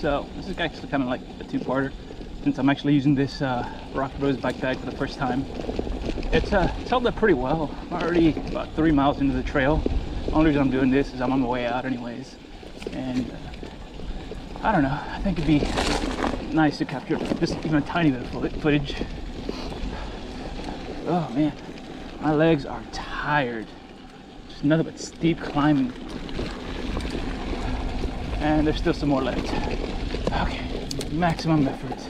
So this is actually kind of like a two-parter, since I'm actually using this Rockbros bike bag for the first time. It's held up pretty well. I'm already about 3 miles into the trail. The only reason I'm doing this is I'm on my way out anyways, and I don't know, I think it'd be nice to capture just even a tiny bit of footage. Oh man, my legs are tired. Just nothing but steep climbing. And there's still some more left. Okay, maximum effort.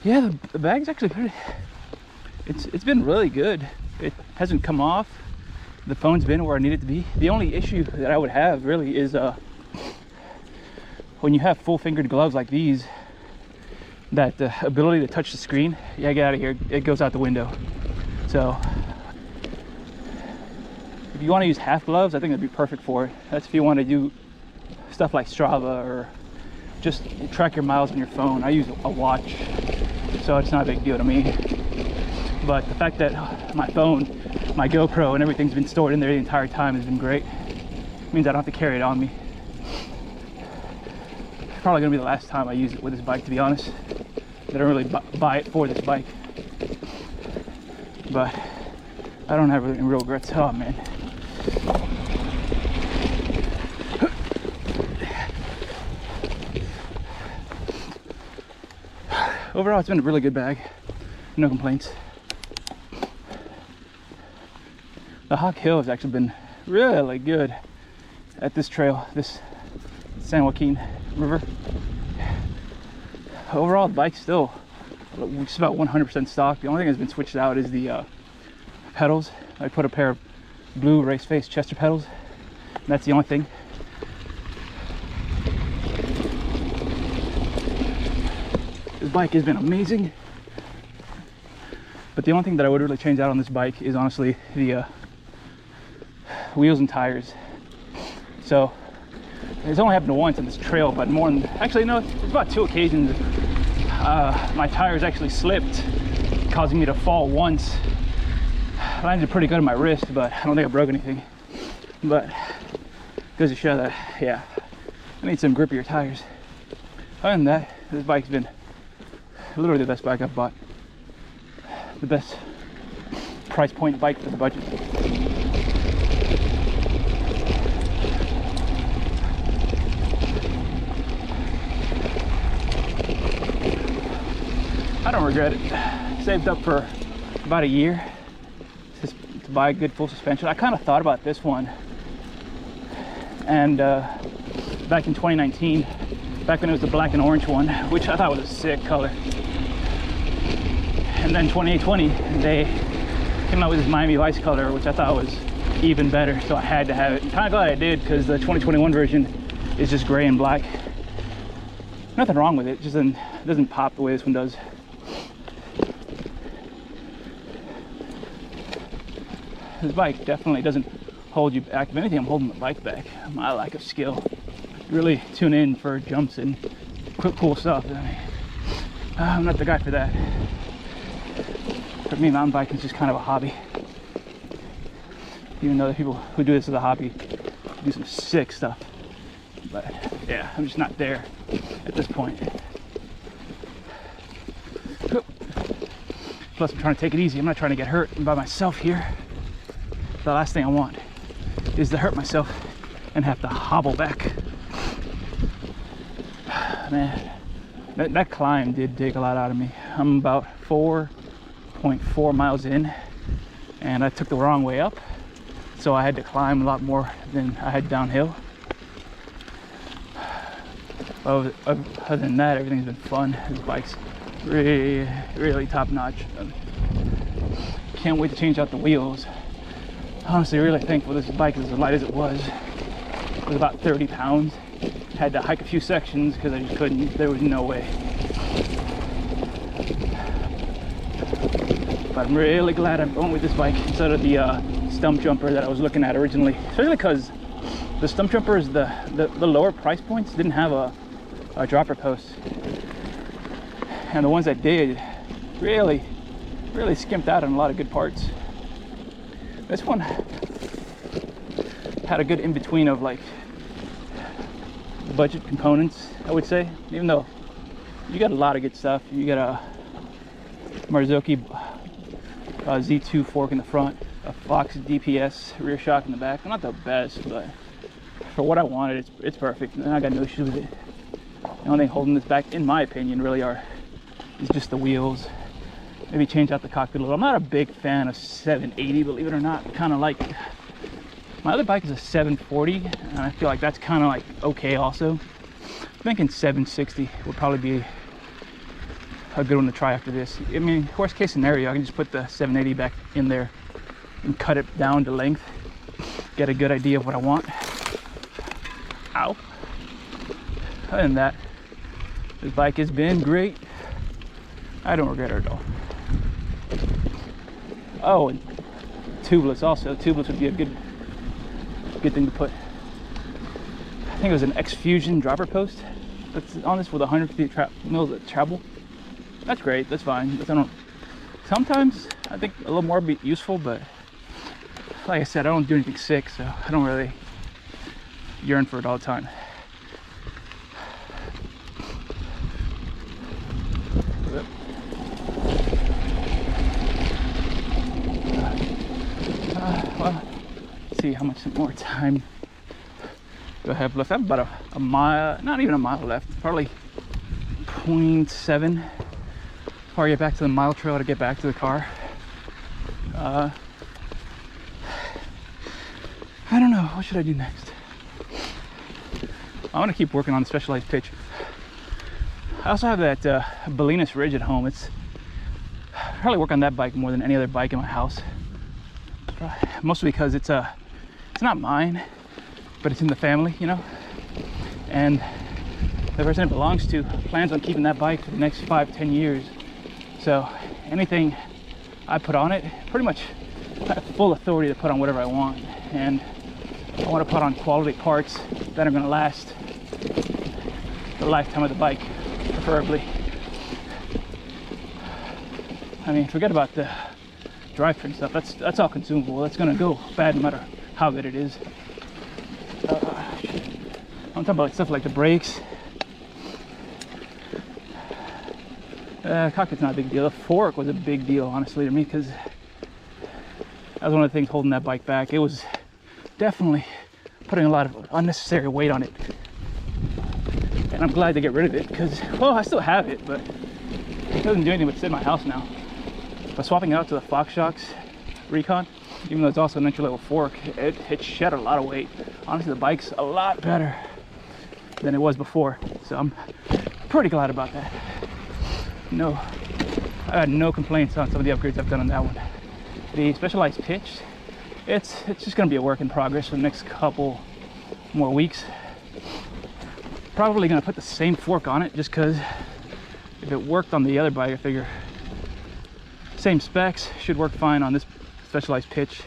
Yeah, the bag's actually pretty, it's been really good. It hasn't come off. The phone's been where I need it to be. The only issue that I would have really is when you have full fingered gloves like these, that ability to touch the screen, yeah, get out of here, it goes out the window. So if you want to use half gloves, I think that'd be perfect for it. That's if you want to do stuff like Strava or just track your miles on your phone. I use a watch, so it's not a big deal to me. But the fact that my phone, my GoPro and everything's been stored in there the entire time has been great. It means I don't have to carry it on me. It's probably gonna be the last time I use it with this bike, to be honest. I don't really buy it for this bike, but I don't have any real regrets. Oh man. Overall, it's been a really good bag. No complaints. The Hawk Hill has actually been really good at this trail, this San Joaquin River. Overall, the bike's still just about 100% stock. The only thing that's been switched out is the pedals. I put a pair of blue race face Chester pedals, and that's the only thing. This bike has been amazing, but the only thing that I would really change out on this bike is honestly the wheels and tires. So it's only happened once on this trail, but more than, actually no, it's about 2 occasions. My tires actually slipped, causing me to fall once. I landed pretty good on my wrist, but I don't think I broke anything. But goes to show that, yeah, I need some grippier tires. Other than that, this bike's been literally the best bike I've bought. The best price point bike for the budget. I don't regret it. Saved up for about a year to buy a good full suspension. I kind of thought about this one, and back in 2019, back when it was the black and orange one, which I thought was a sick color. And then 2020, they came out with this Miami Vice color, which I thought was even better, so I had to have it. I'm kind of glad I did, because the 2021 version is just gray and black. Nothing wrong with it, just doesn't pop the way this one does. This bike definitely doesn't hold you back. If anything, I'm holding the bike back. My lack of skill. Really tune in for jumps and cool stuff. I mean, I'm not the guy for that. For me, mountain biking is just kind of a hobby. Even though the people who do this as a hobby do some sick stuff. But yeah, I'm just not there at this point. Plus, I'm trying to take it easy. I'm not trying to get hurt by myself here. The last thing I want is to hurt myself and have to hobble back. Man, that climb did take a lot out of me. I'm about 4.4 miles in, and I took the wrong way up, so I had to climb a lot more than I had downhill. Other than that, everything's been fun. This bike's really top notch. Can't wait to change out the wheels. Honestly, really thankful this bike is as light as it was. It was about 30 pounds. Had to hike a few sections because I just couldn't. There was no way. But I'm really glad I'm going with this bike instead of the stump jumper that I was looking at originally. Especially because the stump jumpers, the lower price points didn't have a dropper post. And the ones that did really skimped out on a lot of good parts. This one had a good in-between of like budget components, I would say. Even though you got a lot of good stuff. You got a Marzocchi Z2 fork in the front, a Fox DPS rear shock in the back. Not the best, but for what I wanted, it's perfect. And I got no issues with it. The only thing holding this back, in my opinion, really is just the wheels. Maybe change out the cockpit a little. I'm not a big fan of 780, believe it or not. Kind of like, my other bike is a 740, and I feel like that's kind of like okay also. I'm thinking 760 would probably be a good one to try after this. I mean, worst case scenario, I can just put the 780 back in there and cut it down to length, get a good idea of what I want. Ow. Other than that, this bike has been great. I don't regret it at all. Oh, and tubeless also. Tubeless would be a good thing to put. I think it was an X-Fusion dropper post that's on this with 150 mils of travel. That's great. That's fine. Sometimes I think a little more would be useful, but like I said, I don't do anything sick, so I don't really yearn for it all the time. Well, let's see how much more time do I have left. I have about a mile, not even a mile left, probably 0.7 before I get back to the mile trail to get back to the car. I don't know, what should I do next? I want to keep working on the specialized pitch. I also have that Bolinas Ridge at home. I probably work on that bike more than any other bike in my house. Mostly because it's not mine, but it's in the family, you know. And the person it belongs to plans on keeping that bike for the next 5-10 years. So anything I put on it, pretty much I have full authority to put on whatever I want. And I want to put on quality parts that are going to last the lifetime of the bike, preferably. I mean, forget about the drivetrain stuff. That's all consumable. That's going to go bad no matter how good it is. I'm talking about stuff like the brakes. Cockpit's not a big deal. The fork was a big deal, honestly, to me, because that was one of the things holding that bike back. It was definitely putting a lot of unnecessary weight on it. And I'm glad to get rid of it because, well, I still have it, but it doesn't do anything but sit in my house now. But swapping it out to the Fox Shocks Recon, even though it's also an entry-level fork, it shed a lot of weight. Honestly, the bike's a lot better than it was before, so I'm pretty glad about that. No, I had no complaints on some of the upgrades I've done on that one. The specialized pitch, it's just going to be a work in progress for the next couple more weeks. Probably going to put the same fork on it just because if it worked on the other bike, I figure same specs should work fine on this specialized pitch.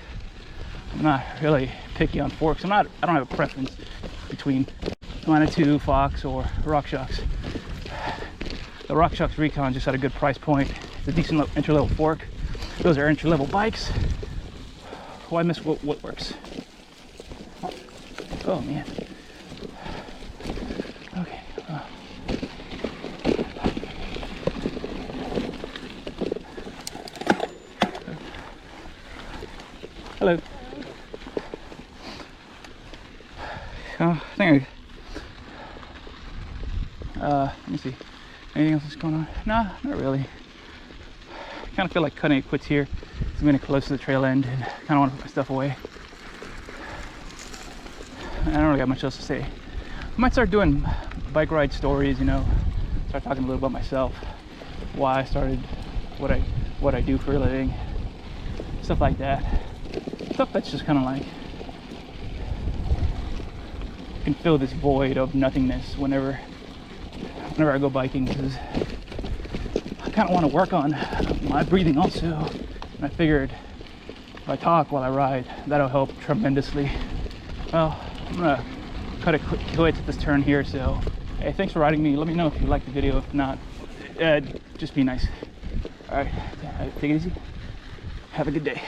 I'm not really picky on forks. I don't have a preference between Manitou, Fox, or RockShox. The RockShox Recon just had a good price point. It's a decent entry-level fork. Those are entry-level bikes. Why miss what works? Oh man. Okay. Hello. I think let me see. Anything else that's going on? Nah, not really. Kind of feel like cutting it quits here. I'm getting close to the trail end and kind of want to put my stuff away. I don't really got much else to say. I might start doing bike ride stories, you know, start talking a little about myself, why I started what I do for a living, stuff like that. Stuff that's just kind of like can fill this void of nothingness whenever I go biking, because I kind of want to work on my breathing also. And I figured if I talk while I ride, that'll help tremendously. Well, I'm gonna cut it quit at this turn here. So, hey, thanks for riding me. Let me know if you liked the video. If not, just be nice. All right, take it easy. Have a good day.